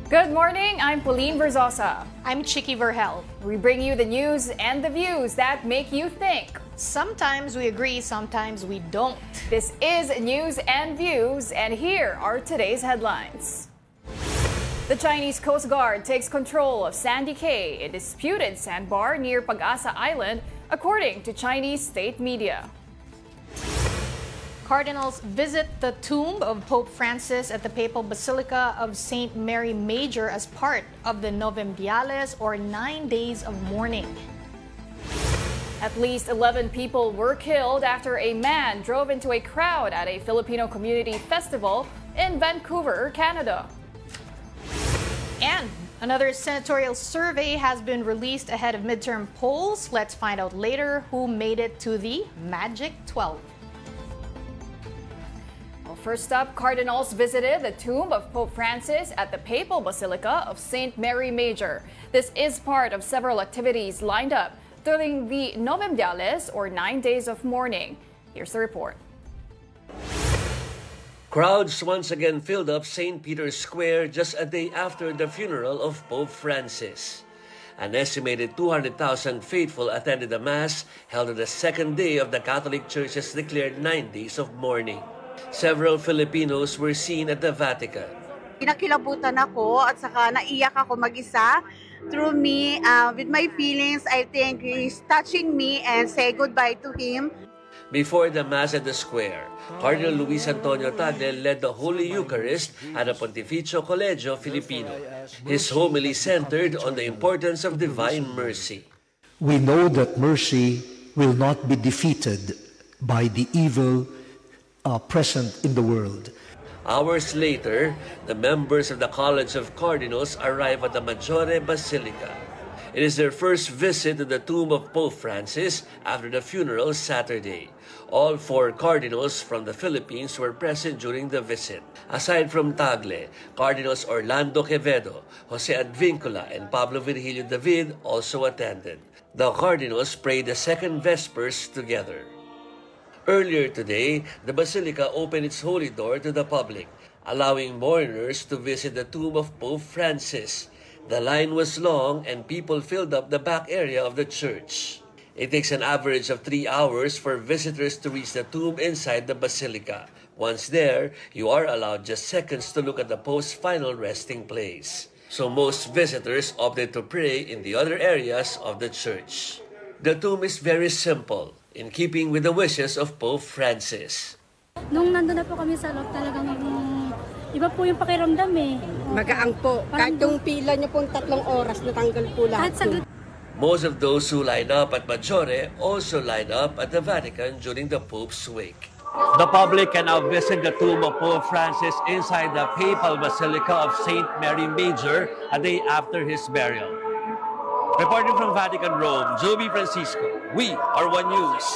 Good morning, I'm Pauline Verzosa. I'm Chicky Verhel. We bring you the news and the views that make you think. Sometimes we agree, sometimes we don't. This is News and Views, and here are today's headlines. The Chinese Coast Guard takes control of Sandy Cay, a disputed sandbar near Pag-asa Island, according to Chinese state media. Cardinals visit the tomb of Pope Francis at the Papal Basilica of St. Mary Major as part of the Novemdiales, or 9 days of mourning. At least 11 people were killed after a man drove into a crowd at a Filipino community festival in Vancouver, Canada. And another senatorial survey has been released ahead of midterm polls. Let's find out later who made it to the Magic 12. First up, Cardinals visited the tomb of Pope Francis at the Papal Basilica of St. Mary Major. This is part of several activities lined up during the Novemdiales, or 9 days of mourning. Here's the report. Crowds once again filled up St. Peter's Square just a day after the funeral of Pope Francis. An estimated 200,000 faithful attended the Mass held on the second day of the Catholic Church's declared 9 days of mourning. Several Filipinos were seen at the Vatican. Pinakilabutan ako at saka naiyak ako mag-isa. Through me, with my feelings, I think he's touching me and say goodbye to him. Before the Mass at the Square, Cardinal Luis Antonio Tagle led the Holy Eucharist at the Pontificio Colegio Filipino. His homily centered on the importance of divine mercy. We know that mercy will not be defeated by the evil present in the world. Hours later, the members of the College of Cardinals arrive at the Maggiore Basilica. It is their first visit to the tomb of Pope Francis after the funeral Saturday. All 4 cardinals from the Philippines were present during the visit. Aside from Tagle, Cardinals Orlando Quevedo, Jose Advincula, and Pablo Virgilio David also attended. The cardinals prayed the second Vespers together. Earlier today, the Basilica opened its holy door to the public, allowing mourners to visit the tomb of Pope Francis. The line was long and people filled up the back area of the church. It takes an average of 3 hours for visitors to reach the tomb inside the Basilica. Once there, you are allowed just seconds to look at the Pope's final resting place. So most visitors opted to pray in the other areas of the church. The tomb is very simple, in keeping with the wishes of Pope Francis. Nung nandun na po kami sa loob, talagang iba po yung pakiramdam eh. Magaang po. Kahit yung pila niyo pong 3 oras, natanggal po lahat. Most of those who line up at Maggiore also line up at the Vatican during the Pope's wake. The public can now visit the tomb of Pope Francis inside the Papal Basilica of St. Mary Major a day after his burial. Reporting from Vatican, Rome, Joby Francisco, we are One News.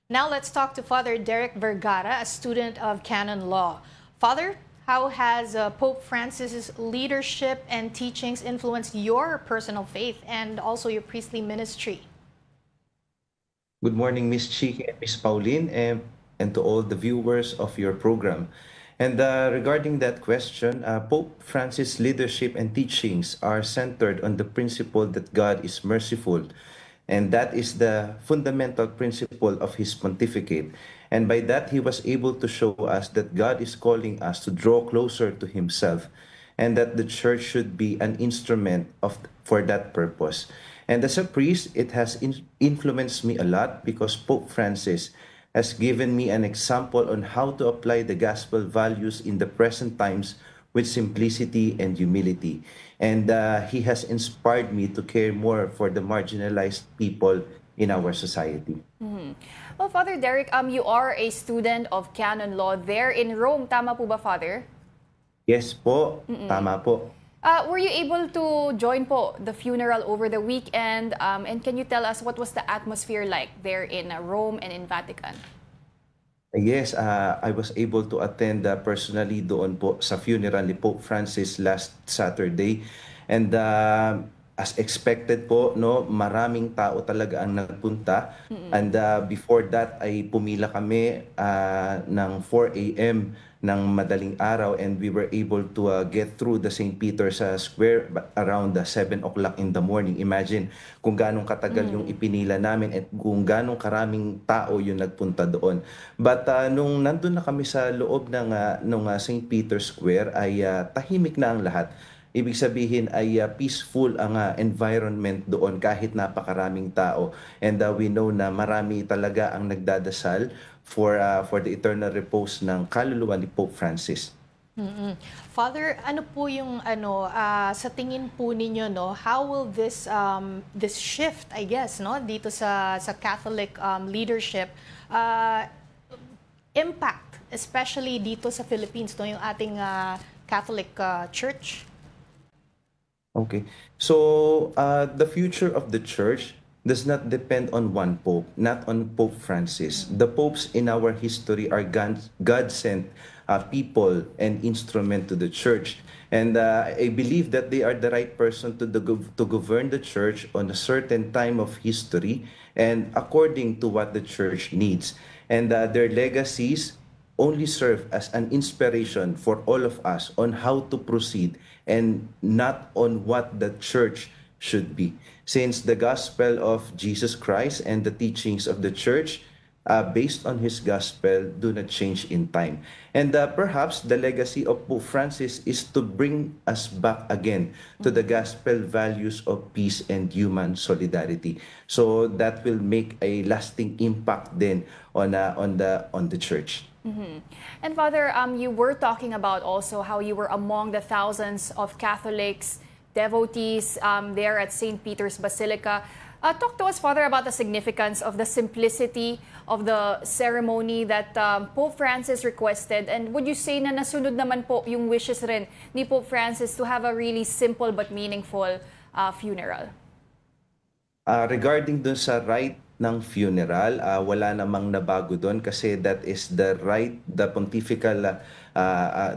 Now let's talk to Father Derek Vergara, a student of canon law. Father, how has Pope Francis's leadership and teachings influenced your personal faith and also your priestly ministry? Good morning, Miss Chicky and Miss Pauline, and to all the viewers of your program. And regarding that question, Pope Francis' leadership and teachings are centered on the principle that God is merciful, and that is the fundamental principle of his pontificate. And by that, he was able to show us that God is calling us to draw closer to himself, and that the church should be an instrument for that purpose. And as a priest, it has influenced me a lot because Pope Francis has given me an example on how to apply the gospel values in the present times with simplicity and humility. And he has inspired me to care more for the marginalized people in our society. Well, Father Derek, you are a student of canon law there in Rome. Tama po ba, Father? Yes po, tama po. Were you able to join po the funeral over the weekend? And can you tell us what was the atmosphere like there in Rome and in Vatican? Yes, I was able to attend personally doon po sa funeral ni Pope Francis last Saturday. And as expected po, no, maraming tao talaga ang nagpunta. And before that ay pumila kami ng 4 a.m. ng madaling araw, and we were able to get through the St. Peter's Square around 7 o'clock in the morning. Imagine kung ganong katagal yung ipinila namin at kung ganong karaming tao yung nagpunta doon. But nung nandun na kami sa loob ng St. Peter's Square ay tahimik na ang lahat. Ibig sabihin ay peaceful ang environment doon kahit napakaraming tao. And we know na marami talaga ang nagdadasal for the eternal repose ng kaluluwa ni Pope Francis. Father, ano po yung sa tingin po ninyo, no, how will this shift, I guess, no, dito sa Catholic leadership impact, especially dito sa Philippines, no, yung ating Catholic Church? Okay. So, the future of the Church does not depend on one Pope, not on Pope Francis. The popes in our history are God-sent people and instrument to the Church. And I believe that they are the right person to govern the Church on a certain time of history and according to what the Church needs. And their legacies only serve as an inspiration for all of us on how to proceed and not on what the Church should be. Since the gospel of Jesus Christ and the teachings of the Church based on his gospel do not change in time. And perhaps the legacy of Pope Francis is to bring us back again to the gospel values of peace and human solidarity. So that will make a lasting impact then on the Church. And Father, you were talking about also how you were among the thousands of Catholics, devotees there at St. Peter's Basilica. Talk to us, Father, about the significance of the simplicity of the ceremony that Pope Francis requested. And would you say na nasunod naman po yung wishes rin ni Pope Francis to have a really simple but meaningful funeral? Regarding dun sa rite ng funeral, wala namang nabago doon kasi that is the pontifical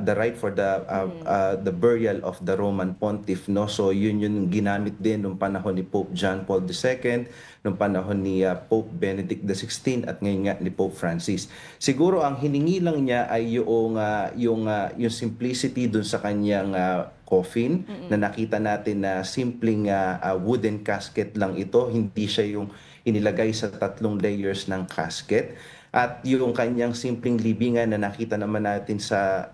the right for the burial of the Roman Pontiff, no? So yun ginamit din nung panahon ni Pope John Paul II, nung panahon ni Pope Benedict XVI at ngayon nga ni Pope Francis. Siguro ang hiningi lang niya ay yung simplicity dun sa kanyang coffin na nakita natin na simpleng wooden casket lang ito, hindi siya yung inilagay sa 3 layers ng casket. At yung kanyang simpleng libingan na nakita naman natin sa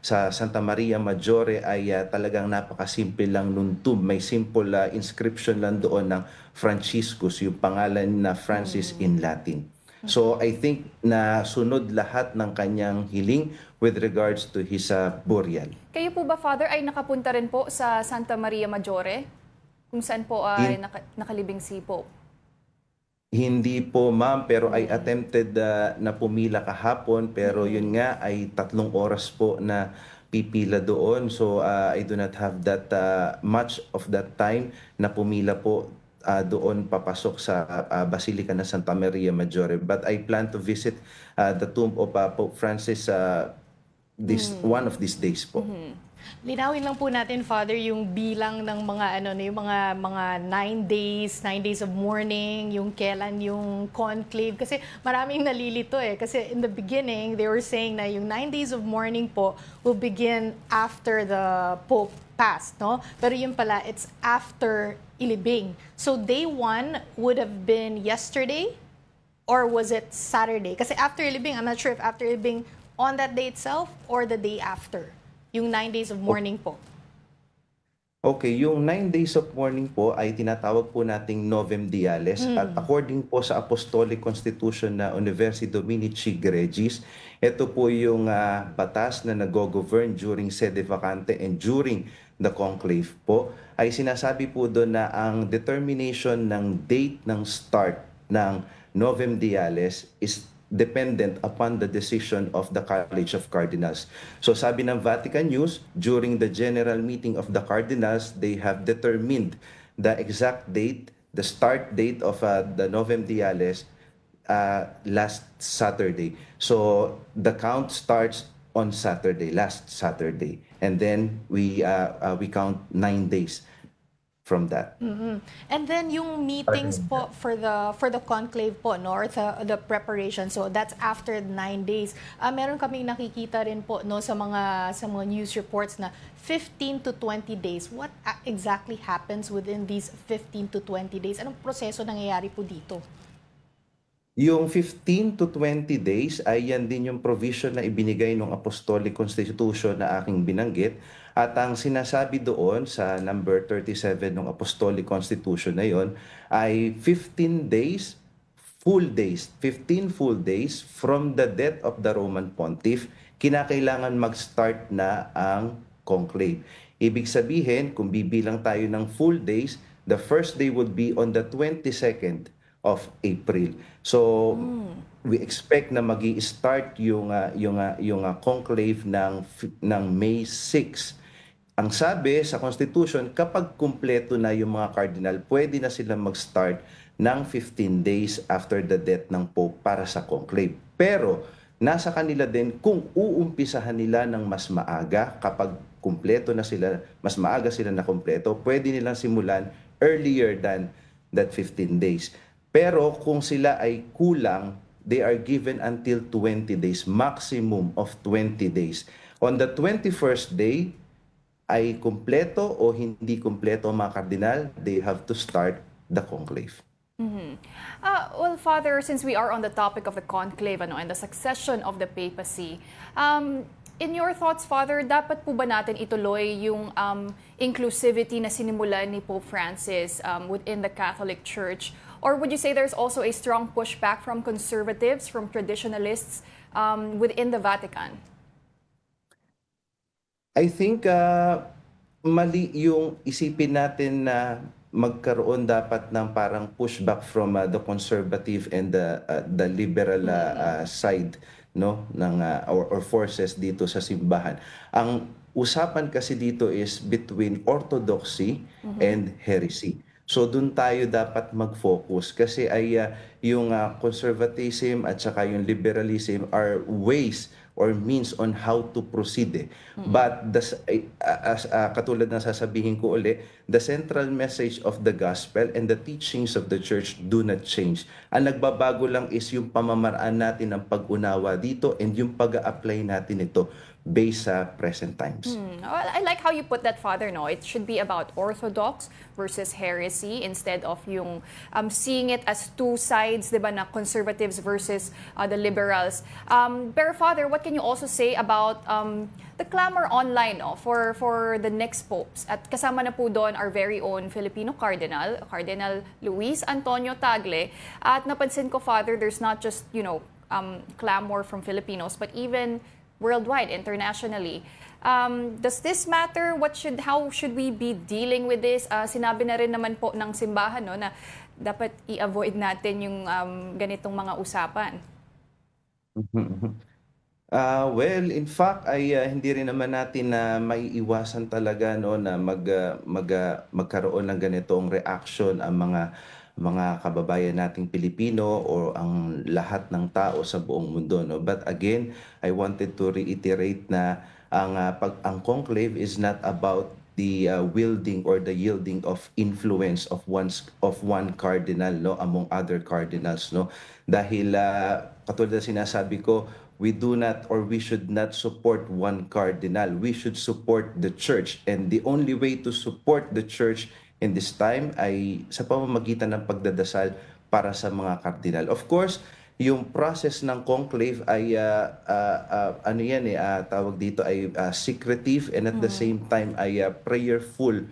Santa Maria Maggiore ay talagang napakasimple lang nung tomb. May simple inscription lang doon ng Franciscus, yung pangalan na Francis in Latin. So I think na sunod lahat ng kanyang hiling with regards to his burial. Kayo po ba, Father, ay nakapunta rin po sa Santa Maria Maggiore? Kung saan po ay nakalibing si Pope? Hindi po, ma'am, pero I attempted na pumila kahapon, pero yun nga ay 3 oras po na pipila doon. So I do not have that much of that time na pumila po doon papasok sa Basilica na Santa Maria Maggiore. But I plan to visit the tomb of Pope Francis one of these days po. Linawin lang po natin, Father, yung bilang ng mga yung mga 9 days of mourning, yung kailan yung conclave, kasi maraming nalilito kasi in the beginning they were saying na yung 9 days of mourning po will begin after the Pope passed, no? Pero yun pala, it's after ilibing. So day 1 would have been yesterday, or was it Saturday? Kasi after ilibing, I'm not sure if after ilibing on that day itself or the day after. Yung 9 days of mourning po. Okay, yung 9 days of mourning po ay tinatawag po nating Novem Diales. At according po sa Apostolic Constitution na Universi Dominici Gregis, ito po yung batas na nag-govern during sede vacante and during the conclave po. Ay sinasabi po doon na ang determination ng date ng start ng Novem Diales is dependent upon the decision of the College of Cardinals. So sabi ng Vatican News, during the general meeting of the Cardinals, they have determined the exact date, the start date of the Novem Diales last Saturday. So the count starts on Saturday, last Saturday. And then we count 9 days. from that. And then yung meetings po for the conclave po, no, or the preparation. So that's after 9 days. Meron kaming nakikita rin po, no, sa mga news reports na 15 to 20 days. What exactly happens within these 15 to 20 days? Anong proseso nangyayari po dito? Yung 15 to 20 days ay yan din yung provision na ibinigay ng Apostolic Constitution na aking binanggit. At ang sinasabi doon sa number 37 ng Apostolic Constitution na yon ay 15 full days from the death of the Roman Pontiff, kinakailangan mag-start na ang conclave. Ibig sabihin, kung bibilang tayo ng full days, the first day would be on the 22nd of April. So, we expect na magi-start yung conclave ng May 6. Ang sabi sa Constitution, kapag kumpleto na yung mga cardinal, pwede na sila mag-start ng 15 days after the death ng Pope para sa conclave. Pero, nasa kanila din kung uumpisahan nila ng mas maaga, kapag kumpleto na sila, mas maaga sila na kumpleto, pwede nilang simulan earlier than that 15 days. Pero kung sila ay kulang, they are given until 20 days, maximum of 20 days. On the 21st day, ay kumpleto o hindi kumpleto ang mga kardinal, they have to start the conclave. Well, Father, since we are on the topic of the conclave and the succession of the papacy, in your thoughts, Father, dapat po ba natin ituloy yung inclusivity na sinimulan ni Pope Francis within the Catholic Church? Or would you say there's also a strong pushback from conservatives, from traditionalists within the Vatican? I think mali yung isipin natin na magkaroon dapat ng parang pushback from the conservative and the liberal side, no, ng or forces dito sa simbahan. Ang usapan kasi dito is between orthodoxy and heresy. So doon tayo dapat mag-focus kasi ay yung conservatism at saka yung liberalism are ways or means on how to proceed. But katulad na sasabihin ko uli, the central message of the gospel and the teachings of the church do not change. Ang nagbabago lang is yung pamamaraan natin ng pag-unawa dito and yung pag-a-apply natin ito based sa present times. Well, I like how you put that, Father. No, it should be about orthodox versus heresy instead of yung seeing it as two sides, diba, na conservatives versus the liberals. Pero Father, what can you also say about the clamor online, no, for the next popes? At kasama na po doon our very own Filipino Cardinal, Cardinal Luis Antonio Tagle. At napansin ko, Father, there's not just, clamor from Filipinos, but even worldwide, internationally. Does this matter? How should we be dealing with this? Sinabi na rin naman po ng simbahan, no, na dapat i-avoid natin yung ganitong mga usapan. Well, in fact ay hindi rin naman natin na maiiwasan talaga, no, na magkaroon ng ganitong reaction ang mga kababayan nating Pilipino o ang lahat ng tao sa buong mundo, no. But again, I wanted to reiterate na ang conclave is not about the wielding or the yielding of influence of one cardinal, no, among other cardinals, no. Dahil katulad na sinasabi ko, we do not or we should not support one cardinal. We should support the church, and the only way to support the church in this time ay sa pamamagitan ng pagdadasal para sa mga kardinal. Of course, yung process ng conclave ay tawag dito ay secretive and at the same time ay prayerful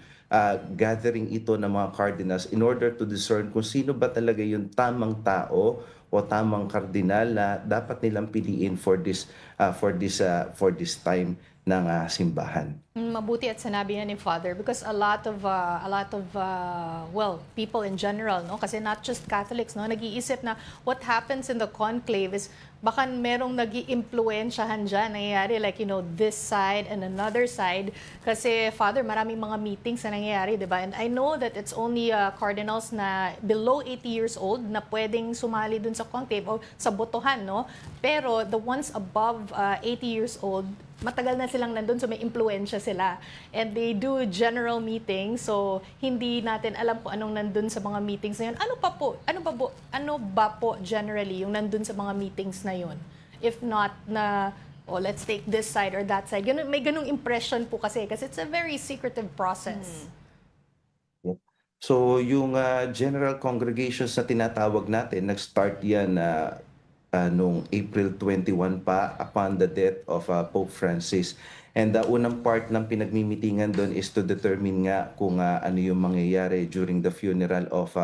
gathering ito ng mga cardinals in order to discern kung sino ba talaga yung tamang tao o tamang kardinal na dapat nilang piliin for this time ng simbahan. Mabuti at sinabi na ni Father, because a lot of people in general, no, kasi not just Catholics, no, nag-iisip na what happens in the conclave is baka merong nag-i-impluensyahan dyan, nangyayari like, this side and another side. Kasi, Father, maraming mga meetings na nangyayari, di ba? And I know that it's only cardinals na below 80 years old na pwedeng sumali dun sa conclave o sa botohan, no? Pero the ones above 80 years old, matagal na silang nandun, so may impluensya sila. And they do general meetings, so hindi natin alam kung anong nandun sa mga meetings na yun. Ano ba po generally yung nandun sa mga meetings na yun? If not na, let's take this side or that side. May ganung impression po kasi it's a very secretive process. So yung general congregations na tinatawag natin, nag-start yan noong April 21 pa upon the death of Pope Francis. And the unang part ng pinagmimitingan doon is to determine nga kung ano yung mangyayari during the funeral of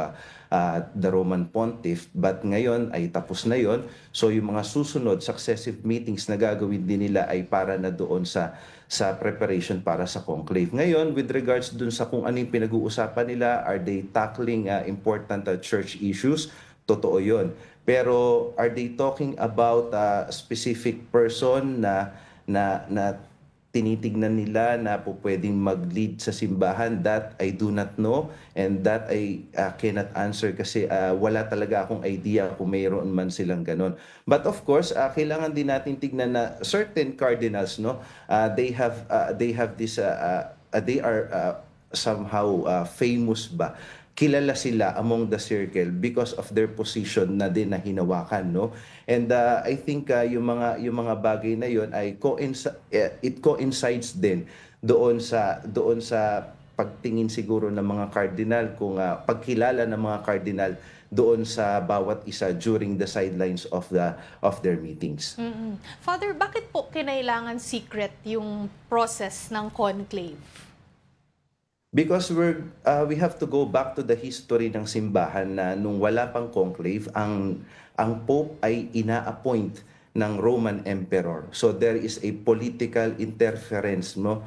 the Roman Pontiff. But ngayon ay tapos na yon. So yung mga susunod successive meetings na gagawin din nila ay para na doon sa preparation para sa conclave. Ngayon, with regards dun sa kung ano yung pinag-uusapan nila, are they tackling important church issues? Totoo yun. Pero are they talking about a specific person na tinitignan nila na po pwedeng mag-lead sa simbahan? That I do not know, and that I cannot answer kasi wala talaga akong idea kung mayroon man silang ganon. But of course, kailangan din natin tignan na certain cardinals, no, they have this they are somehow famous ba? Kilala sila among the circle because of their position na din na hinawakan, no? And I think yung mga bagay na yon ay it coincides din doon sa pagtingin siguro ng mga cardinal, kung pagkilala ng mga cardinal doon sa bawat isa during the sidelines of their meetings. Father, bakit po kinailangan secret yung process ng conclave? Because we have to go back to the history ng simbahan na nung wala pang conclave, ang Pope ay ina-appoint ng Roman Emperor. So there is a political interference, no,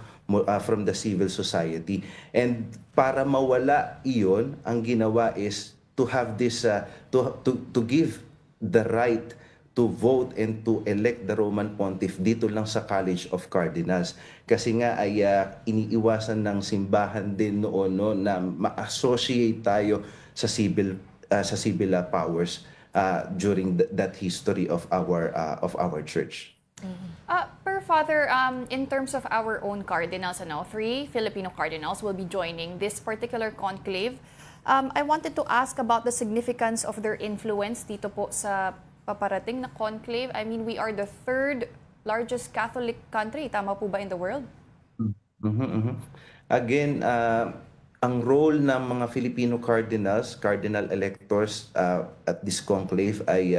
from the civil society. And para mawala iyon, ang ginawa is to have this, to give the right to vote and to elect the Roman Pontiff dito lang sa College of Cardinals. Kasi nga ay iniiwasan ng simbahan din noon, no, na ma-associate tayo sa civil powers during that history of our church. Per Father, in terms of our own cardinals, 3 Filipino cardinals will be joining this particular conclave. I wanted to ask about the significance of their influence dito po sa paparating na conclave. I mean, we are the 3rd largest Catholic country. Tama po ba in the world? Again, ang role ng mga Filipino cardinals, cardinal electors at this conclave ay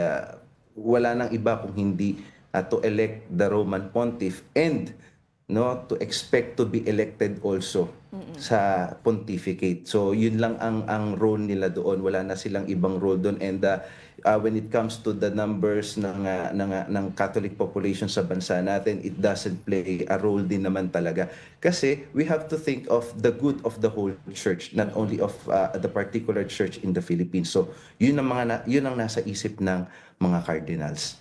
wala nang iba kung hindi to elect the Roman Pontiff and to expect to be elected also sa pontificate. So yun lang ang role nila doon. Wala na silang ibang role doon. And when it comes to the numbers ng Catholic population sa bansa natin, it doesn't play a role din naman talaga. Kasi we have to think of the good of the whole church, not only of the particular church in the Philippines. So yun ang nasa isip ng mga cardinals.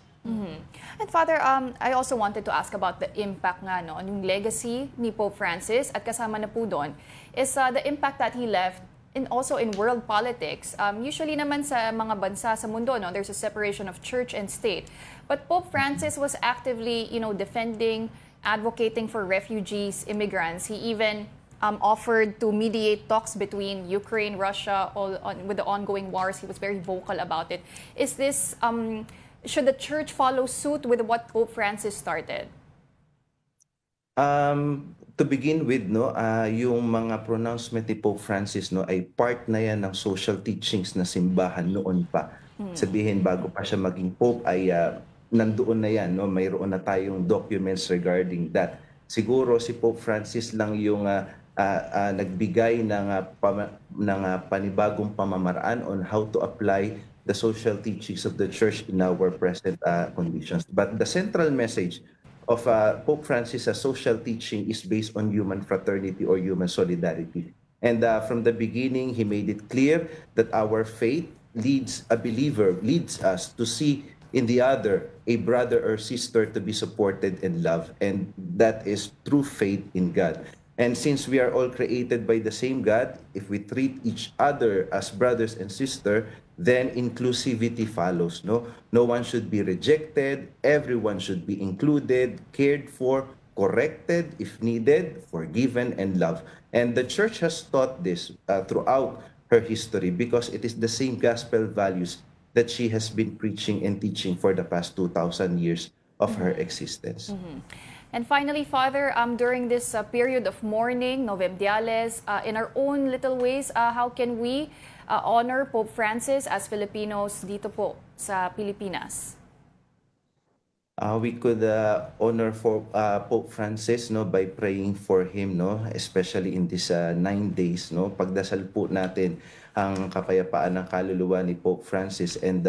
And Father, I also wanted to ask about the impact nga, no, yung legacy ni Pope Francis, at kasama na po doon is the impact that he left also in world politics. Usually naman sa mga bansa sa mundo, no, there's a separation of church and state. But Pope Francis was actively, defending, advocating for refugees, immigrants. He even offered to mediate talks between Ukraine, Russia, with the ongoing wars. He was very vocal about it. Is this should the church follow suit with what Pope Francis started? To begin with, yung mga pronouncement ni Pope Francis, ay part na yan ng social teachings na simbahan noon pa. Sabihin, bago pa siya maging Pope ay nandoon na yan, mayroon na tayong documents regarding that. Siguro si Pope Francis lang yung nagbigay ng panibagong pamamaraan on how to apply the social teachings of the church in our present conditions. But the central message of Pope Francis' social teaching is based on human fraternity or human solidarity. And from the beginning, he made it clear that our faith leads us to see in the other, a brother or sister to be supported and loved. And that is true faith in God. And since we are all created by the same God, if we treat each other as brothers and sisters, then inclusivity follows. No one should be rejected. Everyone should be included, cared for, corrected if needed, forgiven, and loved. And the church has taught this throughout her history because it is the same gospel values that she has been preaching and teaching for the past 2,000 years of her existence. And finally, Father, during this period of mourning, Novemdiales, in our own little ways, how can we honor Pope Francis as Filipinos dito po sa Pilipinas? We could honor for Pope Francis by praying for him, especially in these 9 days. Pagdasal po natin ang kapayapaan ng kaluluwa ni Pope Francis, and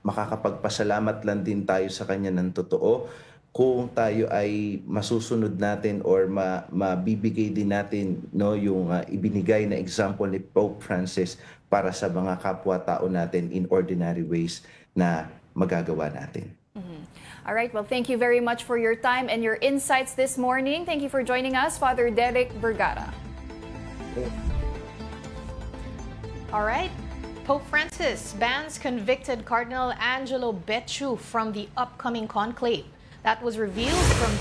makakapagpasalamat lang din tayo sa kanya ng totoo kung tayo ay masusunod natin or mabibigay din natin yung ibinigay na example ni Pope Francis para sa mga kapwa-tao natin in ordinary ways na magagawa natin. All right, well, thank you very much for your time and your insights this morning. Thank you for joining us, Father Derek Vergara. All right. Pope Francis bans convicted Cardinal Angelo Becciu from the upcoming conclave. That was revealed from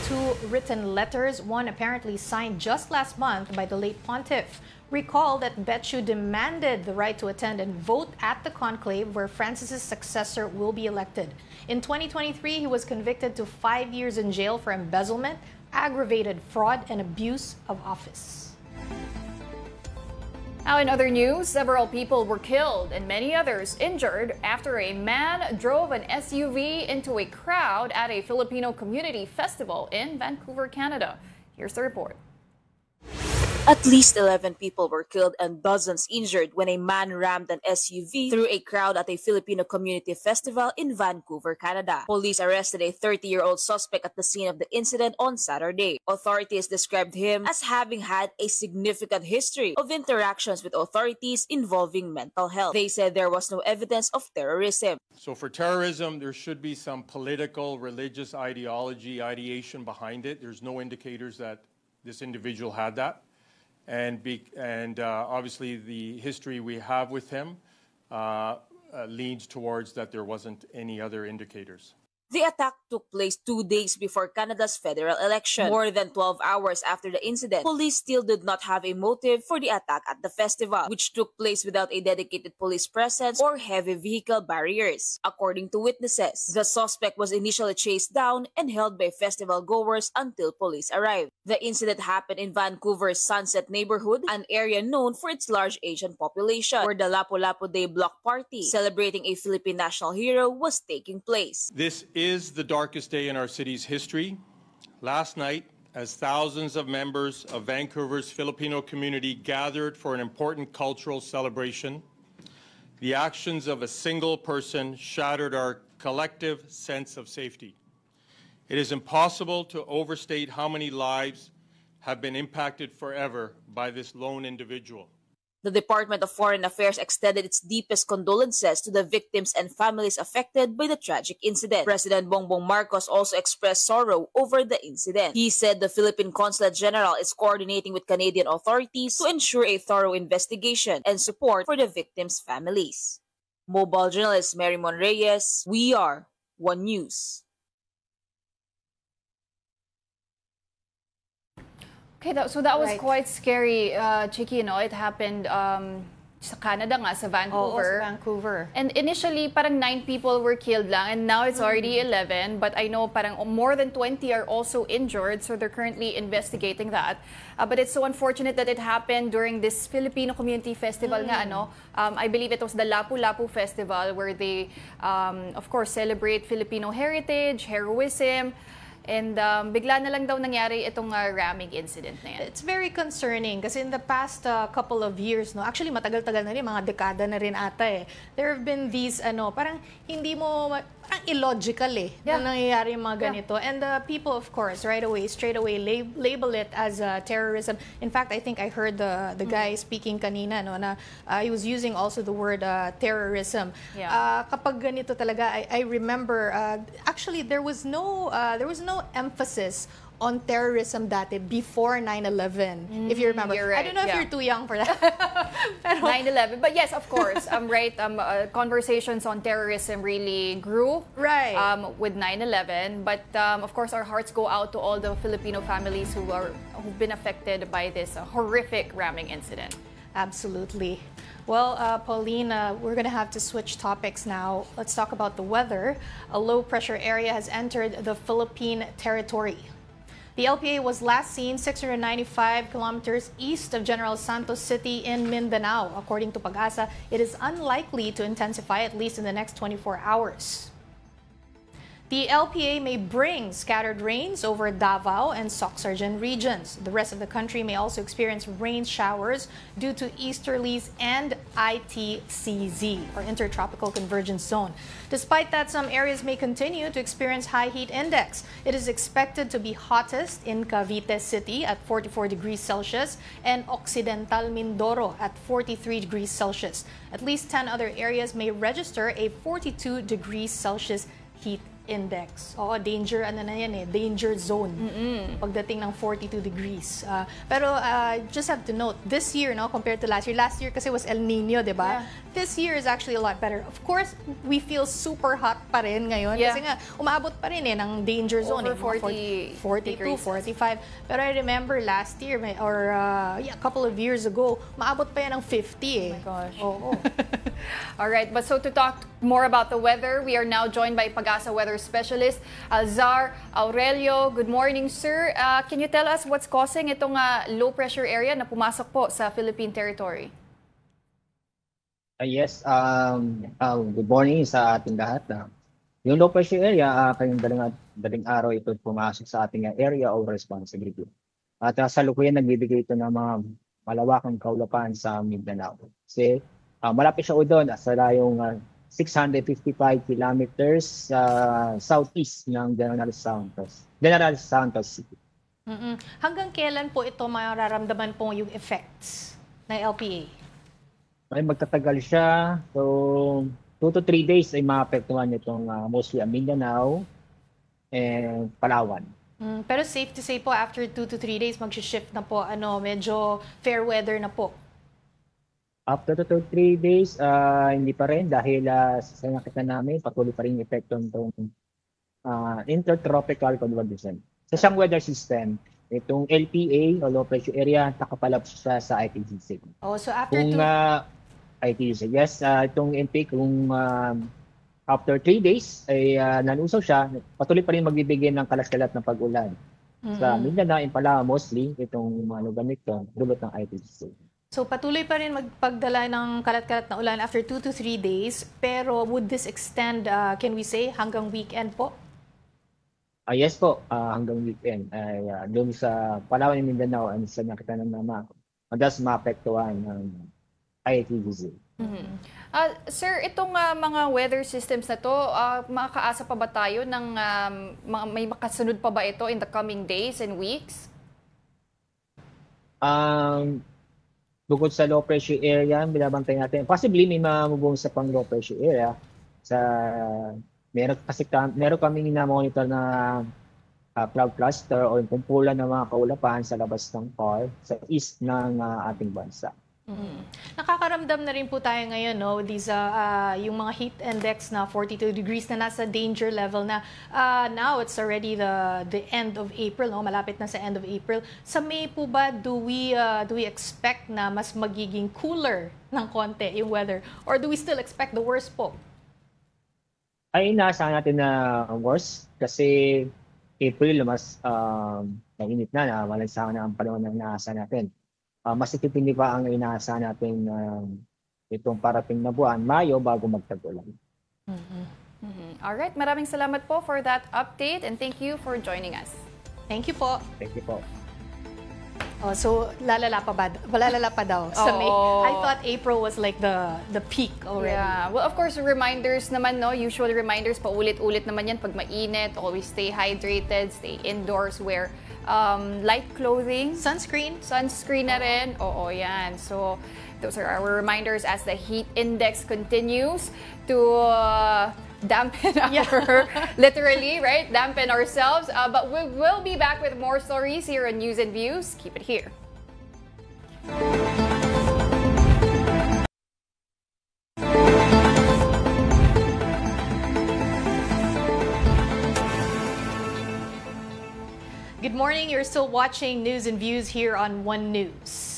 2 written letters, one apparently signed just last month by the late pontiff. Recall that Becciu demanded the right to attend and vote at the conclave where Francis's successor will be elected. In 2023, he was convicted to 5 years in jail for embezzlement, aggravated fraud, and abuse of office. Now, in other news, several people were killed and many others injured after a man drove an SUV into a crowd at a Filipino community festival in Vancouver, Canada. Here's the report. At least 11 people were killed and dozens injured when a man rammed an SUV through a crowd at a Filipino community festival in Vancouver, Canada. Police arrested a 30-year-old suspect at the scene of the incident on Saturday. Authorities described him as having had a significant history of interactions with authorities involving mental health. They said there was no evidence of terrorism. So for terrorism, there should be some political, religious ideation behind it. There's no indicators that this individual had that. And obviously the history we have with him leans towards that there wasn't any other indicators. The attack took place 2 days before Canada's federal election. More than 12 hours after the incident, police still did not have a motive for the attack at the festival, which took place without a dedicated police presence or heavy vehicle barriers. According to witnesses, the suspect was initially chased down and held by festival goers until police arrived. The incident happened in Vancouver's Sunset neighborhood, an area known for its large Asian population, where the Lapu-Lapu Day block party, celebrating a Philippine national hero, was taking place. This is the darkest day in our city's history. Last night, as thousands of members of Vancouver's Filipino community gathered for an important cultural celebration, the actions of a single person shattered our collective sense of safety. It is impossible to overstate how many lives have been impacted forever by this lone individual. The Department of Foreign Affairs extended its deepest condolences to the victims and families affected by the tragic incident. President Bongbong Marcos also expressed sorrow over the incident. He said the Philippine Consulate General is coordinating with Canadian authorities to ensure a thorough investigation and support for the victims' families. Mobile journalist Mary Mon Reyes, We Are One News. Okay, so that was quite scary, Chiki, It happened sa Canada nga, sa Vancouver. Oo, sa Vancouver. And initially, parang 9 people were killed lang, and now it's already 11. But I know parang more than 20 are also injured, so they're currently investigating that. But it's so unfortunate that it happened during this Filipino Community Festival nga, I believe it was the Lapu-Lapu Festival, where they, of course, celebrate Filipino heritage, heroism. And bigla na lang daw nangyari itong ramming incident na yan. It's very concerning kasi in the past couple of years, actually matagal-tagal na rin, mga dekada na rin ata eh. There have been these, parang hindi mo parang illogical na nangyayari yung mga ganito. And the people, of course, straight away label it as terrorism. In fact, I think I heard the guy speaking kanina, no, na he was using also the word terrorism. Kapag ganito talaga, I remember, actually, there was no emphasis on terrorism dati before 9/11, if you remember. You're right, I don't know if you're too young for that. 9/11, but yes, of course, right. Conversations on terrorism really grew with 9/11. But of course, our hearts go out to all the Filipino families who've been affected by this horrific ramming incident. Absolutely. Well, Pauline, we're going to have to switch topics now. Let's talk about the weather. A low-pressure area has entered the Philippine territory. The LPA was last seen 695 kilometers east of General Santos City in Mindanao. According to Pag-asa, it is unlikely to intensify at least in the next 24 hours. The LPA may bring scattered rains over Davao and Soc-Sargen regions. The rest of the country may also experience rain showers due to easterlies and ITCZ, or Intertropical Convergence Zone. Despite that, some areas may continue to experience high heat index. It is expected to be hottest in Cavite City at 44 degrees Celsius and Occidental Mindoro at 43 degrees Celsius. At least 10 other areas may register a 42 degrees Celsius heat index. Danger, danger zone. Pagdating ng 42 degrees. Pero just have to note, this year, compared to last year kasi was El Nino, di ba? This year is actually a lot better. Of course, we feel super hot pa rin ngayon. Kasi nga, umaabot pa rin ng danger zone. Over 40 42, 45. Pero I remember last year, or a couple of years ago, maabot pa yan ng 50 Oh my gosh. All right, but so to talk more about the weather, we are now joined by Pag-asa weather specialist Alzar Aurelio. Good morning, sir. Can you tell us what's causing itong low pressure area na pumasok po sa Philippine territory? Yes, good morning sa ating lahat. Yung low pressure area, kayong daling araw ito pumasok sa ating area of responsibility. At salukuyan nagbibigay ito ng mga malawakang kaulapan sa Mindanao. Kasi malapit siya doon sa layong 655 kilometers southeast ng General Santos City. Hanggang kailan po ito mararamdaman po yung effects ng LPA? Ay magtatagal siya. So 2 to 3 days ay maapektuhan itong mostly Mindanao and Palawan. Pero safe to say po, after 2 to 3 days, mag-shift na po, medyo fair weather na po. After 2 to 3 days, hindi pa rin dahil sa nakita namin, patuloy pa rin yung epekto ng intertropical convergence. Sa siyang weather system, itong LPA o low pressure area, nakapalap siya sa ITCZ. So after ITCZ, yes, itong LPA, kung after 3 days ay nanusaw siya, patuloy pa rin magbibigay ng kalat-kalat ng pag-ulan. Sa Mindanao, Palawan mostly, itong lugar nito, dulot ng ITCZ. So patuloy pa rin magpagdala ng kalat-kalat na ulan after 2 to 3 days, pero would this extend, can we say, hanggang weekend po? Yes po, hanggang weekend. Doon sa Palawan and Mindanao, ang sa nakita ng mama, madalas maapektuhan ng ITCZ. Sir, itong mga weather systems na to, makakaasa pa ba tayo ng may makasunod pa ba ito in the coming days and weeks? Bukod sa low pressure area, binabantay natin. Possibly may mamubong sa pang low pressure area. Meron kami na-monitor na cloud cluster o yung kumpulan ng mga kaulapan sa labas ng PAR sa east ng ating bansa. Nakakaramdam na rin po tayo ngayon, these, yung mga heat index na 42 degrees na nasa danger level na. Now it's already the end of April, malapit na sa end of April. Sa May po ba, do we expect na mas magiging cooler ng konti yung weather? Or do we still expect the worst po? Ay, inaasahan natin na worse kasi April mas mainit na malansahan na ang panahon na inaasahan natin. Mas itipindi pa ang inaasahan natin itong parating na buwan, Mayo, bago magtag-ulan. Alright, maraming salamat po for that update and thank you for joining us. Thank you po. Thank you po. Oh, so lalala pa daw sa May. I thought April was like the peak already. Yeah. Well, of course, reminders naman, no? Usual reminders, paulit-ulit naman yan pag mainit. Always stay hydrated, stay indoors, wear light clothing. Sunscreen. Sunscreen na rin. Oo, yan. So, those are our reminders as the heat index continues to dampen our, literally, right? Dampen ourselves. But we will be back with more stories here on News and Views. Keep it here. Good morning. You're still watching News and Views here on One News.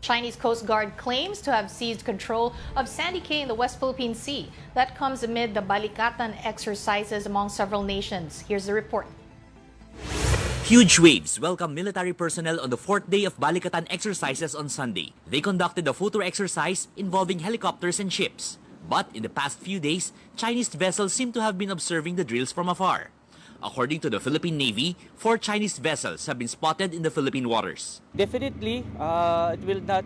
Chinese Coast Guard claims to have seized control of Sandy Cay in the West Philippine Sea. That comes amid the Balikatan exercises among several nations. Here's the report. Huge waves welcomed military personnel on the fourth day of Balikatan exercises on Sunday. They conducted a photo exercise involving helicopters and ships. But in the past few days, Chinese vessels seem to have been observing the drills from afar. According to the Philippine Navy, 4 Chinese vessels have been spotted in the Philippine waters. Definitely, it will not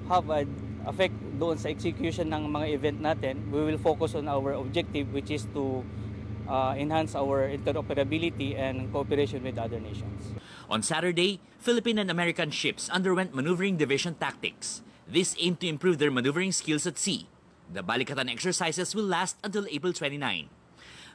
have an effect doon sa execution ng mga event natin. We will focus on our objective, which is to enhance our interoperability and cooperation with other nations. On Saturday, Philippine and American ships underwent maneuvering division tactics. This aimed to improve their maneuvering skills at sea. The Balikatan exercises will last until April 29.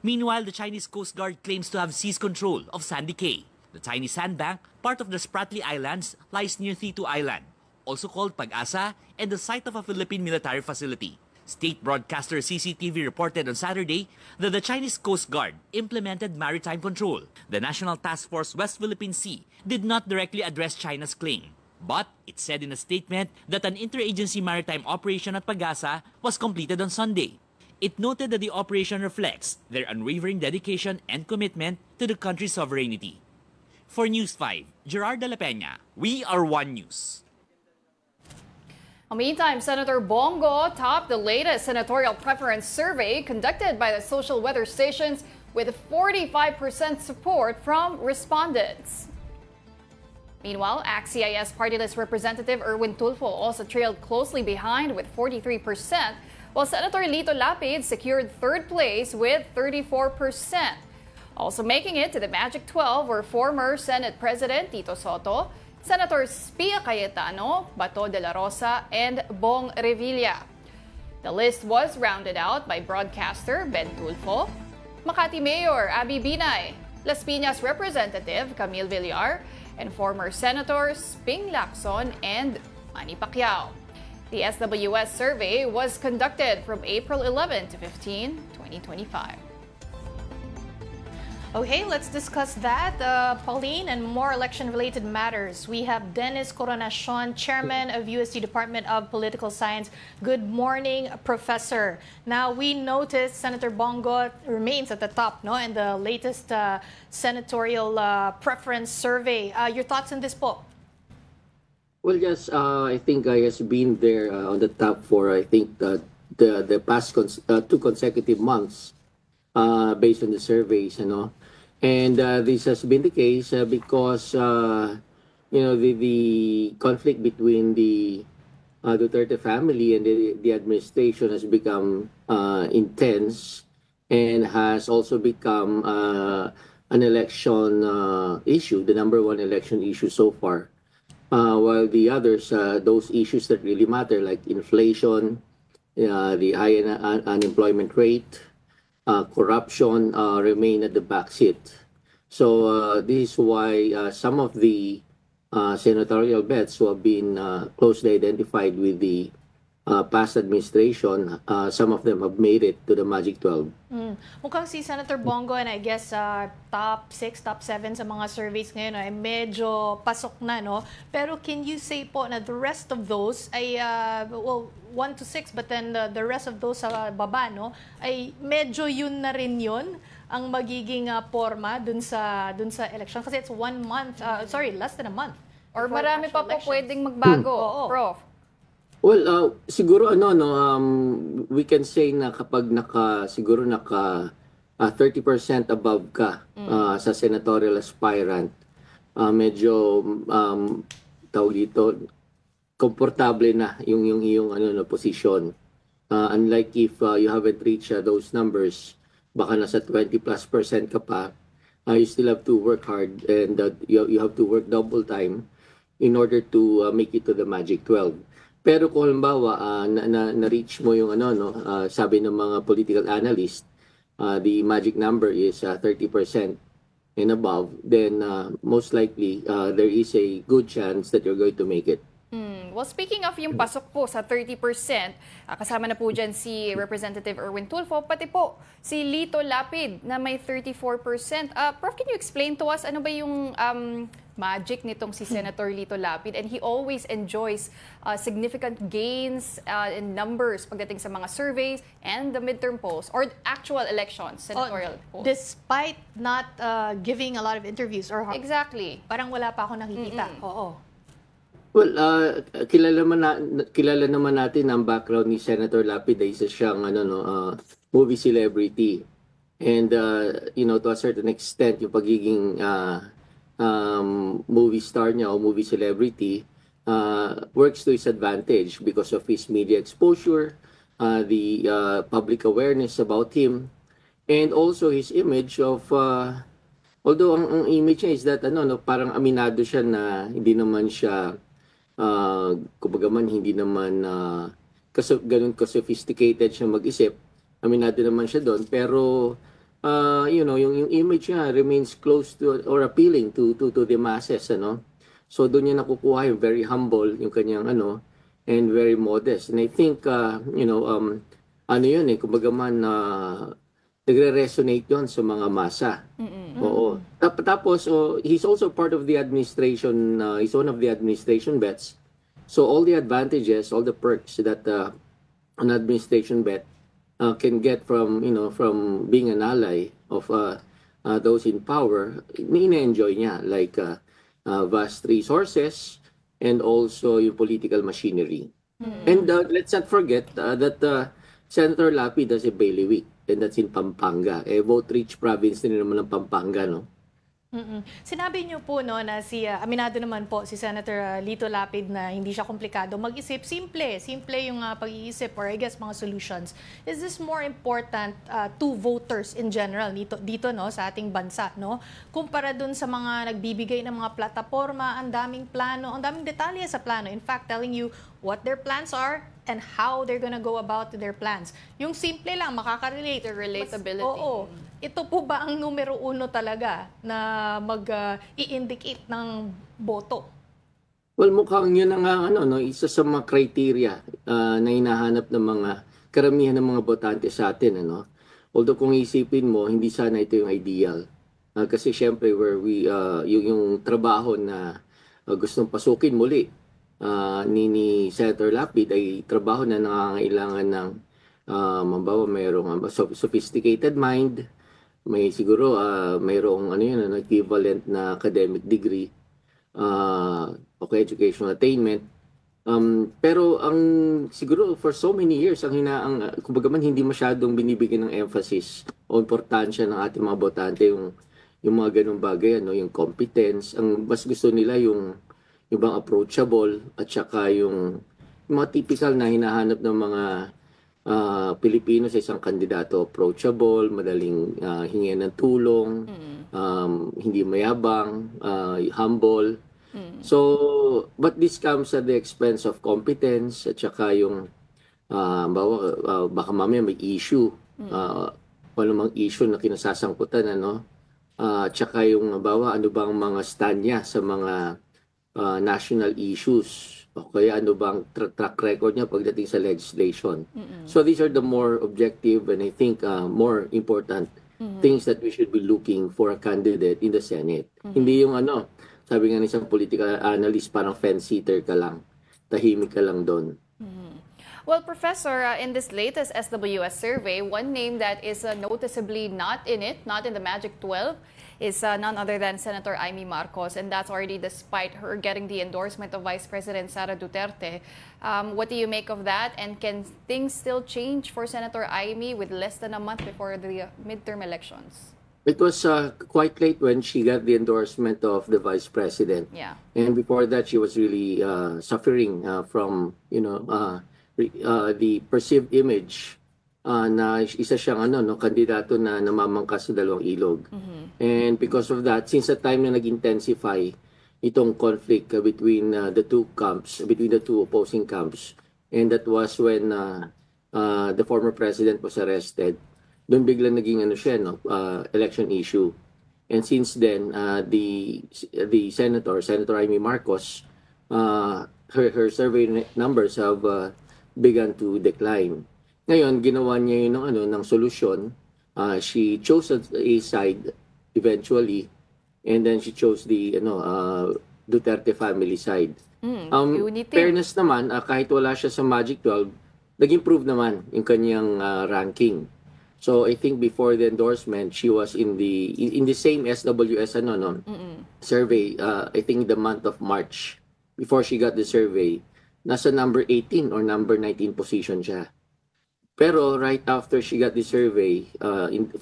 Meanwhile, the Chinese Coast Guard claims to have seized control of Sandy Cay. The tiny sandbank, part of the Spratly Islands, lies near Thitu Island, also called Pag-asa, and the site of a Philippine military facility. State broadcaster CCTV reported on Saturday that the Chinese Coast Guard implemented maritime control. The National Task Force West Philippine Sea did not directly address China's claim, but it said in a statement that an interagency maritime operation at Pag-asa was completed on Sunday. It noted that the operation reflects their unwavering dedication and commitment to the country's sovereignty. For News 5, Gerard de la Peña, we are One News. Meantime, Senator Bongo topped the latest senatorial preference survey conducted by the social weather stations with 45% support from respondents. Meanwhile, ACT-CIS party list representative Erwin Tulfo also trailed closely behind with 43%, while Senator Lito Lapid secured third place with 34%. Also making it to the Magic 12 were former Senate President Tito Soto, Senators Pia Cayetano, Bato de la Rosa, and Bong Revilla. The list was rounded out by broadcaster Ben Tulfo, Makati Mayor Abby Binay, Las Piñas Representative Camille Villar, and former Senators Ping Lacson and Manny Pacquiao. The SWS survey was conducted from April 11 to 15, 2025. Okay, let's discuss that, Pauline, and more election-related matters. We have Dennis Coronacion, Chairman of UST Department of Political Science. Good morning, Professor. Now, we noticed Senator Bongo remains at the top, no, in the latest senatorial preference survey. Your thoughts on this poll? Well, yes, I think I has been there on the top for, I think, the past 2 consecutive months based on the surveys, you know. And this has been the case because, you know, the conflict between the Duterte family and the administration has become intense and has also become an election issue, the #1 election issue so far. While the others, those issues that really matter, like inflation, the high unemployment rate, corruption, remain at the backseat. So this is why some of the senatorial bets who have been closely identified with the past administration, some of them have made it to the Magic 12. Mukhang si Senator Bongo and I guess top 6, top 7 sa mga surveys ngayon ay medyo pasok na, no? Pero can you say po na the rest of those ay, well, 1 to 6, but then the rest of those sa baba, no? Ay medyo yun na rin yun ang magiging forma dun sa election. Kasi it's 1 month, less than a month. Or marami pa po pwedeng magbago, Prof. Well, siguro we can say na kapag siguro 30% above ka sa senatorial aspirant, medyo tawag dito, komportable na yung iyong posisyon. Unlike if you haven't reached those numbers, baka nasa 20+% ka pa, you still have to work hard and you have to work double time in order to make it to the Magic 12. Pero kung halimbawa na-reach mo yung sabi ng mga political analyst, the magic number is 30% and above, then most likely there is a good chance that you're going to make it. Well, speaking of yung pasok po sa 30%, kasama na po dyan si Representative Erwin Tulfo, pati po si Lito Lapid na may 34%. Prof, can you explain to us ano ba yung magic nitong si Senator Lito Lapid? And he always enjoys significant gains in numbers pagdating sa mga surveys and the midterm polls or actual elections, senatorial polls. Despite not giving a lot of interviews or exactly. Parang wala pa ako nakikita. Oo. Well, kilala naman natin ang background ni Senator Lapid ay isa siyang movie celebrity. And to a certain extent yung pagiging movie star niya o movie celebrity works to his advantage because of his media exposure, the public awareness about him, and also his image of although ang image niya is that parang aminado siya na hindi naman siya kumbaga man hindi naman ganun ka-sophisticated siya mag-isip. Aminado naman siya doon, pero yung image niya remains close to or appealing to the masses, So doon niya nakukuha yung very humble yung kanyang and very modest. And I think kumbaga man nagre-resonate yon sa mga masa. Oo. Tapos he's also part of the administration, he's one of the administration vets. So all the advantages, all the perks that an administration vet can get from from being an ally of those in power, ina-enjoy niya, like vast resources and also yung political machinery. And let's not forget that Senator Lapid has a bailiwick, and that's in Pampanga. Vote-rich province din naman ng Pampanga, no? Sinabi niyo po na aminado naman po si Senator Lito Lapid na hindi siya komplikado mag-isip. Simple yung pag-iisip or I guess mga solutions. Is this more important to voters in general dito sa ating bansa, no? Kumpara dun sa mga nagbibigay ng mga plataforma, ang daming plano, ang daming detalye sa plano. In fact, telling you what their plans are and how they're gonna go about their plans. Yung simple lang, makaka-relate. The relatability. Oo. Ito po ba ang numero 1 talaga na mag-i-indicate ng boto? Well, mukhang yun ang isa sa mga criteria na hinahanap ng mga karamihan ng mga botante sa atin. Although kung isipin mo, hindi sana ito yung ideal. Kasi syempre, yung trabaho na gustong pasukin muli ni Senator Lapid ay trabaho na nangangailangan ng mayroong sophisticated mind, may siguro mayroong equivalent na academic degree, okay, educational attainment. Pero ang siguro for so many years kumbaga man hindi masyadong binibigyan ng emphasis o importansya ng ating mga botante yung mga ganung bagay, yung competence. Ang mas gusto nila yung bang approachable at saka yung mga typical na hinahanap ng mga Pilipino sa isang kandidato, approachable, madaling hingin ng tulong, hindi mayabang, humble. So, but this comes at the expense of competence at saka yung baka mamaya may issue, anumang issue na kinasasangkutan, at saka yung ano bang mga stand niya sa mga national issues. O kaya ano bang track record niya pagdating sa legislation. So these are the more objective and I think more important things that we should be looking for a candidate in the Senate. Hindi yung sabi nga ng isang political analyst, parang fence-sitter ka lang, tahimik ka lang doon. Well, Professor, in this latest SWS survey, one name that is noticeably not in the Magic 12, is none other than Senator Amy Marcos, and that's already despite her getting the endorsement of Vice President Sara Duterte. What do you make of that, and can things still change for Senator Amy with less than a month before the midterm elections? It was quite late when she got the endorsement of the vice president. Yeah. And before that, she was really suffering from, the perceived image na isa siyang kandidato na namamangkas sa dalawang ilog. And because of that, since the time na nag-intensify itong conflict between the two camps, between the two opposing camps, and that was when the former president was arrested, doon biglang naging election issue. And since then, the Senator Amy Marcos, her survey numbers have begun to decline. Ngayon, ginawa niya yun ng solusyon. She chose a side eventually, and then she chose the Duterte family side. Fairness naman, kahit wala siya sa Magic 12, nag-improve naman yung kanyang ranking. So I think before the endorsement, she was in the same SWS survey. I think the month of March, before she got the survey, nasa number 18 or number 19 position siya. Pero right after she got the survey,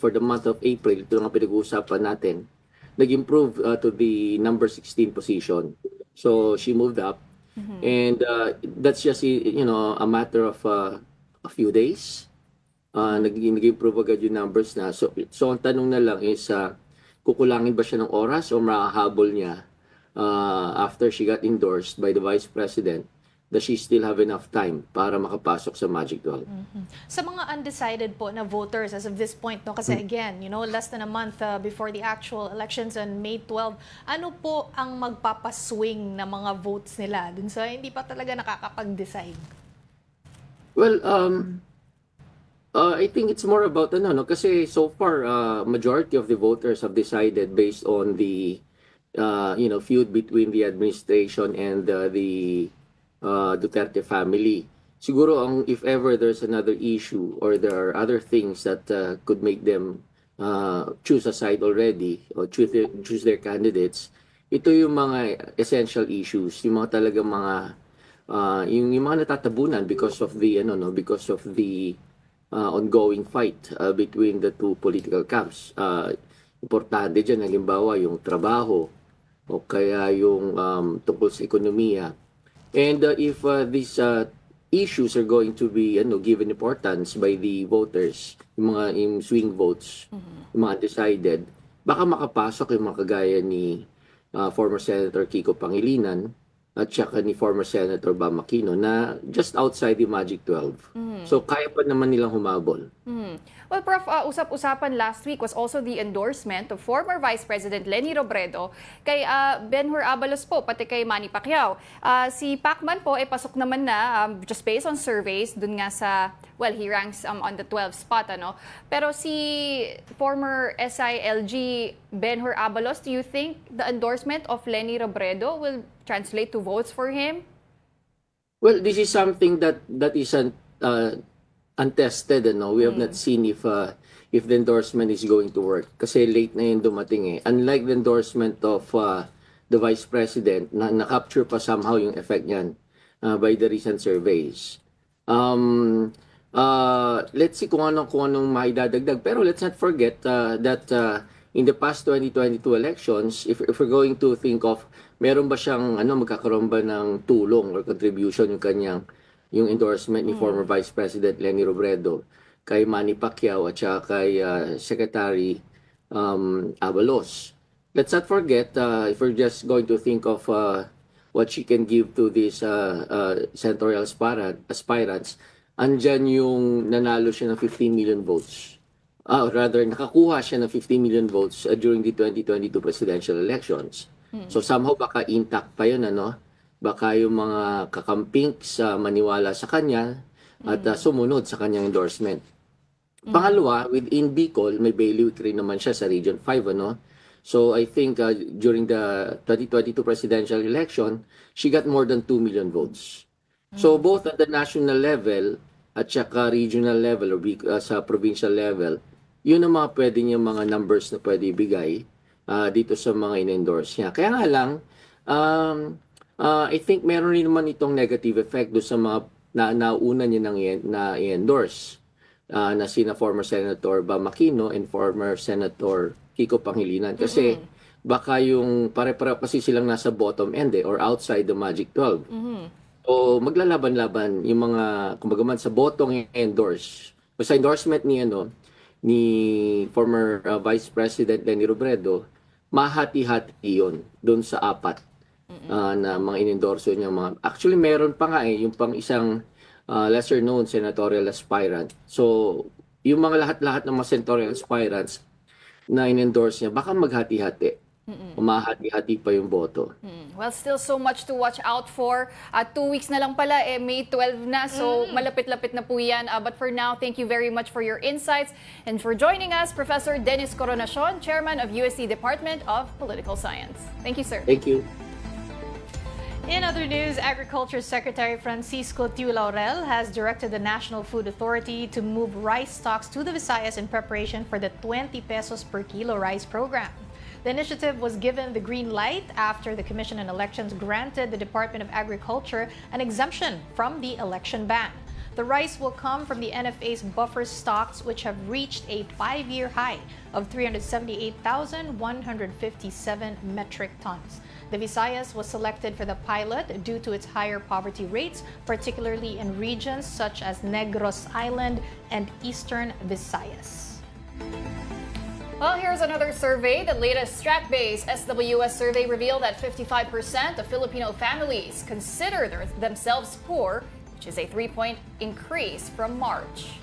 for the month of April, ito nga pinag-uusapan natin, nag-improve to the number 16 position. So she moved up, and that's just a matter of a few days. Nag-improve agad yung numbers na. So ang tanong na lang is, kukulangin ba siya ng oras o makahabol niya after she got endorsed by the Vice President? Does she still have enough time para makapasok sa Magic 12? Sa mga undecided po na voters as of this point, no? Kasi again, less than a month before the actual elections on May 12, ano po ang magpapaswing na mga votes nila dun sa hindi pa talaga nakakapag-decide? Well, I think it's more about kasi so far majority of the voters have decided based on the feud between the administration and the Duterte family. Siguro if ever there's another issue or there are other things that could make them choose a side already or choose their candidates, ito yung mga essential issues, yung mga talagang mga yung mga natatabunan because of the ongoing fight between the two political camps. Importante dyan, halimbawa, yung trabaho o kaya yung tungkol sa ekonomiya. And if these issues are going to be given importance by the voters, yung swing votes, yung mga undecided, baka makapasok yung mga kagaya ni former Senator Kiko Pangilinan at saka ni former Senator Bam Aquino na just outside the Magic 12. So kaya pa naman nilang humabol. Well, Prof, usap-usapan last week was also the endorsement of former Vice President Leni Robredo kay Benhur Abalos po, pati kay Manny Pacquiao. Si Pacman po ay pasok naman na just based on surveys dun nga sa, well, he ranks on the 12th spot, Pero si former SILG Benhur Abalos, do you think the endorsement of Leni Robredo will translate to votes for him? Well, this is something that isn't untested. We have not seen if the endorsement is going to work. Kasi late na yun dumating. Unlike the endorsement of the Vice President, na-capture pa somehow yung effect niyan by the recent surveys. Let's see kung anong maidadagdag. Pero let's not forget that in the past 2022 elections, if we're going to think of meron ba siyang magkakaroon ba ng tulong or contribution yung endorsement ni former Vice President Leni Robredo kay Manny Pacquiao at saka kay Secretary Abalos. Let's not forget, if we're just going to think of what she can give to these senatorial aspirants, andyan yung nanalo siya ng 15 million votes. Rather, nakakuha siya ng 15 million votes during the 2022 presidential elections. So somehow baka intact pa yun, baka yung mga kakamping sa maniwala sa kanya at sumunod sa kanyang endorsement. Pangalawa, within Bicol, may bailiwick rin naman siya sa Region 5, So I think during the 2022 presidential election, she got more than 2 million votes. So both at the national level at saka regional level or sa provincial level, yun ang mga pwede niya mga numbers na pwede ibigay dito sa mga in-endorse niya. Kaya nga lang, I think meron rin naman itong negative effect doon sa mga nauna niya na i-endorse na sina former Senator Bam Aquino and former Senator Kiko Pangilinan. Kasi baka yung pare-pareho kasi silang nasa bottom end or outside the Magic 12. So maglalaban-laban yung mga kumbaga man sa botong endorse. O sa endorsement ni former Vice President Leni Robredo, mahati-hati yun doon sa 4 na mga inendorso niya. Actually, meron pa nga yung pang isang lesser known senatorial aspirant. So, yung mga lahat-lahat ng mga senatorial aspirants na inendorse niya, baka maghati-hati. Umahati-hati pa yung boto. Well, still so much to watch out for. 2 weeks na lang pala, May 12 na. So, malapit-lapit na po yan. But for now, thank you very much for your insights and for joining us, Professor Dennis Coronacion, Chairman of USC Department of Political Science. Thank you, sir. Thank you. In other news, Agriculture Secretary Francisco Tiu Laurel has directed the National Food Authority to move rice stocks to the Visayas in preparation for the 20 pesos per kilo rice program. The initiative was given the green light after the Commission on Elections granted the Department of Agriculture an exemption from the election ban. The rice will come from the NFA's buffer stocks, which have reached a 5-year high of 378,157 metric tons. The Visayas was selected for the pilot due to its higher poverty rates, particularly in regions such as Negros Island and Eastern Visayas. Well, here's another survey. The latest Stratbase SWS survey revealed that 55% of Filipino families consider themselves poor, which is a 3-point increase from March.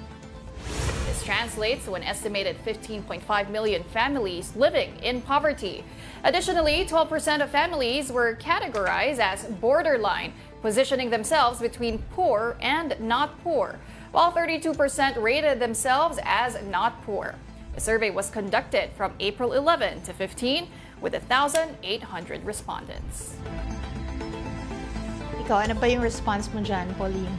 This translates to an estimated 15.5 million families living in poverty. Additionally, 12% of families were categorized as borderline, positioning themselves between poor and not poor, while 32% rated themselves as not poor. The survey was conducted from April 11 to 15 with 1,800 respondents. Ikaw, ano ba yung response mo dyan, Pauline?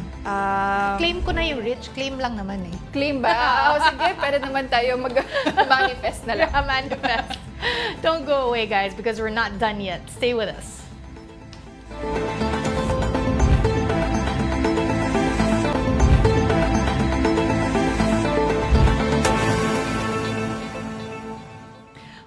Claim ko na yung rich. Claim lang naman eh. Claim ba? Sige, pwede naman tayo mag-manifest na lang. Manifest. Don't go away, guys, because we're not done yet. Stay with us.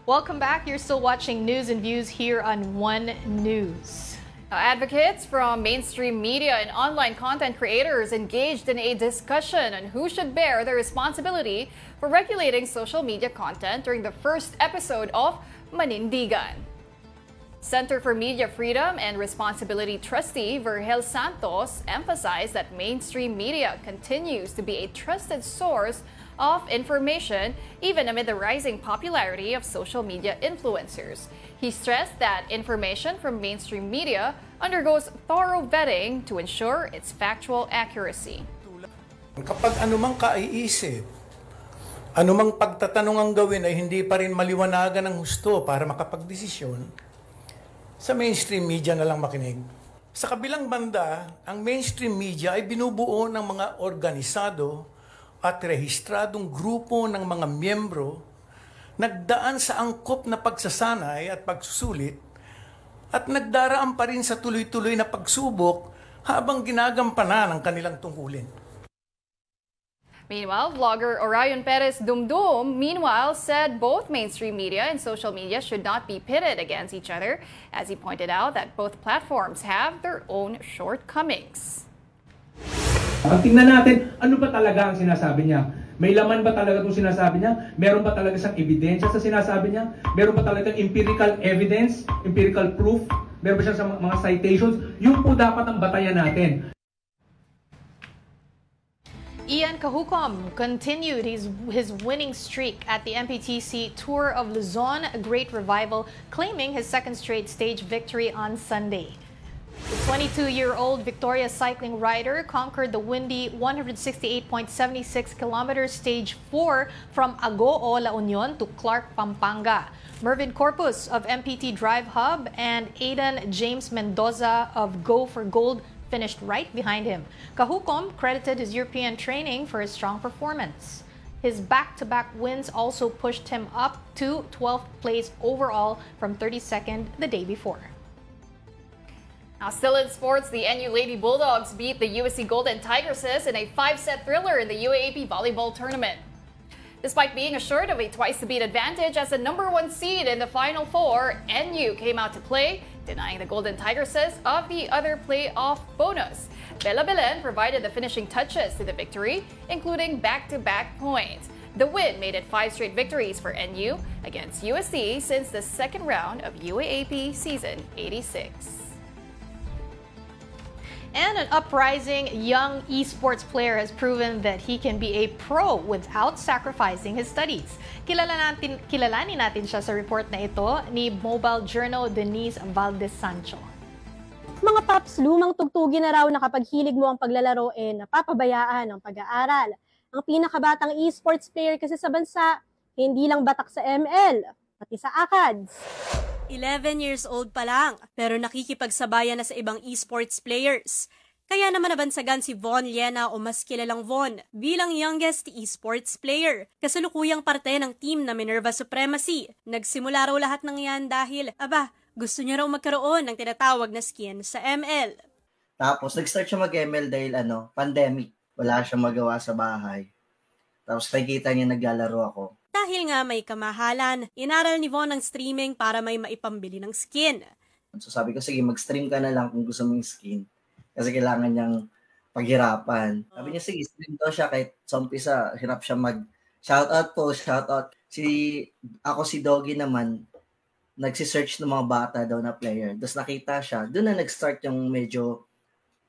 Welcome back. You're still watching News and Views here on One News. Advocates from mainstream media and online content creators engaged in a discussion on who should bear the responsibility for regulating social media content during the first episode of Manindigan. Center for Media Freedom and Responsibility trustee Virgil Santos emphasized that mainstream media continues to be a trusted source of information even amid the rising popularity of social media influencers. He stressed that information from mainstream media undergoes thorough vetting to ensure its factual accuracy. Kapag anumang kaiisip, anumang pagtatanong ang gawin ay hindi pa rin maliwanagan ng husto para makapagdesisyon, sa mainstream media na lang makinig. Sa kabilang banda, ang mainstream media ay binubuo ng mga organisado at rehistradong grupo ng mga miyembro nagdaan sa angkop na pagsasanay at pagsusulit at nagdaraan pa rin sa tuloy-tuloy na pagsubok habang ginagampanan ang kanilang tungkulin. Meanwhile, vlogger Orion Perez Dumdum, said both mainstream media and social media should not be pitted against each other, as he pointed out that both platforms have their own shortcomings. Tingnan natin, ano ba talaga ang sinasabi niya? May laman ba talaga itong sinasabi niya? Meron ba talaga siyang ebidensya sa sinasabi niya? Meron ba talaga empirical evidence, empirical proof? Meron ba siyang mga citations? Yung po dapat ang batayan natin. Ian Cajucom continued his winning streak at the MPTC Tour of Luzon, a great revival, claiming his second straight stage victory on Sunday. The 22-year-old Victoria cycling rider conquered the windy 168.76 kilometer stage 4 from Agoo, La Union to Clark, Pampanga. Mervin Corpus of MPT Drive Hub and Aidan James Mendoza of Go for Gold finished right behind him. Cajucom credited his European training for his strong performance. His back-to-back wins also pushed him up to 12th place overall from 32nd the day before. Now, still in sports, the NU Lady Bulldogs beat the USC Golden Tigresses in a 5-set thriller in the UAAP volleyball tournament. Despite being assured of a twice-the-beat advantage as the #1 seed in the Final Four, NU came out to play, denying the Golden Tigresses of the other playoff bonus. Bella Belen provided the finishing touches to the victory, including back-to-back points. The win made it 5 straight victories for NU against USC since the second round of UAAP Season 86. And an uprising young esports player has proven that he can be a pro without sacrificing his studies. Kilalanin natin siya sa report na ito ni Mobile Journal Denise Valdez Sancho. Mga paps, lumang tugtugin na raw na kapag hilig mo ang paglalaro napapabayaan ang pag-aaral. Ang pinakabatang esports player kasi sa bansa, hindi lang batak sa ML, pati sa ACADS. 11 years old pa lang, pero nakikipagsabayan na sa ibang esports players. Kaya naman nabansagan si Von Liena o mas kilalang Von bilang youngest esports player. Kasalukuyang parte ng team na Minerva Supremacy. Nagsimula raw lahat ng yan dahil, gusto niya raw magkaroon ng tinatawag na skin sa ML. Tapos nag-start siya mag-ML dahil pandemic. Wala siyang magawa sa bahay. Tapos nakikita niya naglalaro ako. Dahil nga may kamahalan, inaral ni Von ang streaming para may maipambili ng skin. So sabi ko, sige, mag-stream ka na lang kung gusto mo yung skin. Kasi kailangan niyang paghirapan. Sabi niya, sige, stream daw siya kahit sa umpisa, hirap siya mag-shoutout po, shoutout. Ako si Doggy naman, nagsisearch ng mga bata daw na player. Tapos nakita siya, doon na nag-start yung medyo,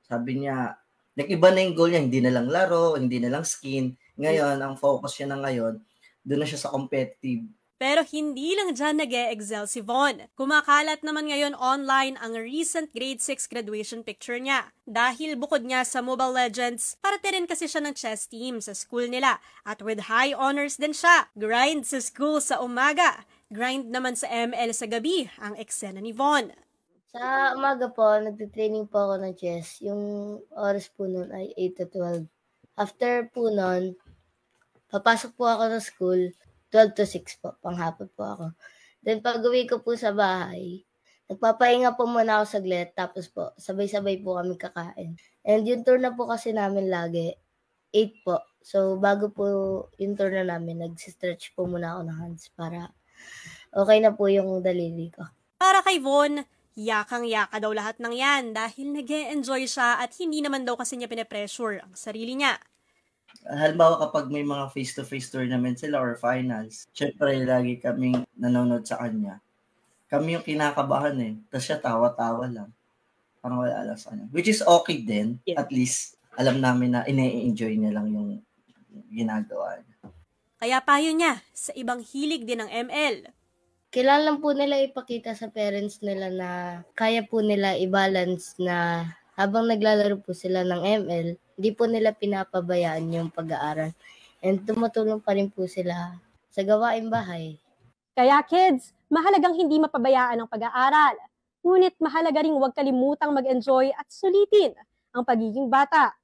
sabi niya, nag-iba na yung goal niya, hindi na lang laro, hindi na lang skin. Ngayon, ang focus niya na ngayon, doon na siya sa competitive. Pero hindi lang dyan nag-e-excel si Von. Kumakalat naman ngayon online ang recent grade 6 graduation picture niya. Dahil bukod niya sa Mobile Legends, parte rin kasi siya ng chess team sa school nila. At with high honors din siya. Grind sa school sa umaga. Grind naman sa ML sa gabi ang eksena ni Von. Sa umaga po, nagtitraining po ako ng chess. Yung oras po nun ay 8 to 12. After po nun, papasok po ako sa school, 12 to 6 po, panghapon po ako. Then pag-uwi ko po sa bahay, nagpapahinga po muna ako saglit, tapos po, sabay-sabay po kami kakain. And yung tour na po kasi namin lagi, 8 po. So bago po yung tour na namin, nag-stretch po muna ako ng hands para okay na po yung daliri ko. Para kay Von, yakang-yaka daw lahat ng yan dahil nag-e-enjoy siya at hindi naman daw kasi niya pinapressure ang sarili niya. Halimbawa kapag may mga face-to-face tournament sila or finals, syempre lagi kaming nanonood sa kanya. Kami yung kinakabahan Tapos siya tawa-tawa lang. Parang wala lang sa kanya. Which is okay din. Yeah. At least alam namin na ine-enjoy niya lang yung ginagawa niya. Kaya payo niya sa ibang hilig din ng ML. Kailangan po nila ipakita sa parents nila na kaya po nila i-balance na habang naglalaro po sila ng ML, hindi po nila pinapabayaan yung pag-aaral. And tumutulong pa rin po sila sa gawaing bahay. Kaya kids, mahalagang hindi mapabayaan ang pag-aaral. Ngunit mahalaga ring huwag kalimutang mag-enjoy at sulitin ang pagiging bata.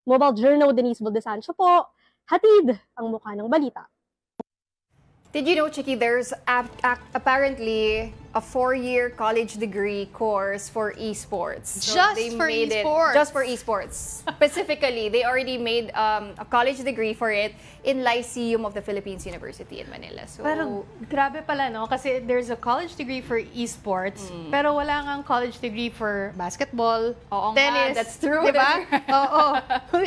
Mobile Journal Denise Valdez Sancho po, hatid ang mukha ng balita. Did you know, Chiki, there's apparently a 4-year college degree course for esports. So just for esports? Just for esports. Specifically, they already made a college degree for it in Lyceum of the Philippines University in Manila. So, pero grabe pala, no? Kasi there's a college degree for esports, pero wala ngang college degree for basketball, tennis. That's true. Diba? Oo.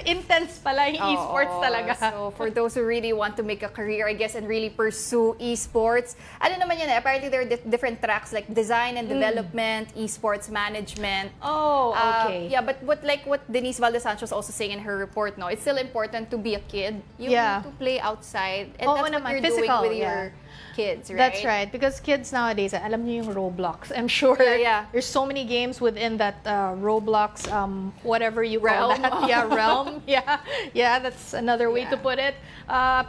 Intense pala yung esports talaga. So for those who really want to make a career, I guess, and really pursue esports, ano naman yan, apparently there are different tracks like design and development, esports management. Oh, okay. Yeah, but what Denise Valdez Sancho is also saying in her report, no, it's still important to be a kid. You need to play outside, and that's what you're physical, doing with your kids, right? That's right, because kids nowadays, alam niyo yung Roblox. I'm sure there's so many games within that Roblox, whatever you call that. Yeah, realm. Yeah, that's another way to put it.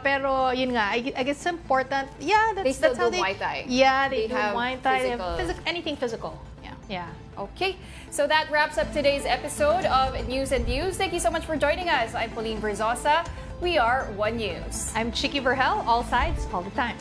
Pero yun nga, I guess it's important. Yeah, that's how they Muay Thai. Yeah, they do have Muay Thai. Anything physical. Yeah. Okay, so that wraps up today's episode of News and Views. Thank you so much for joining us. I'm Pauline Verzosa. We are One News. I'm Chiki Verhel. All sides, all the time.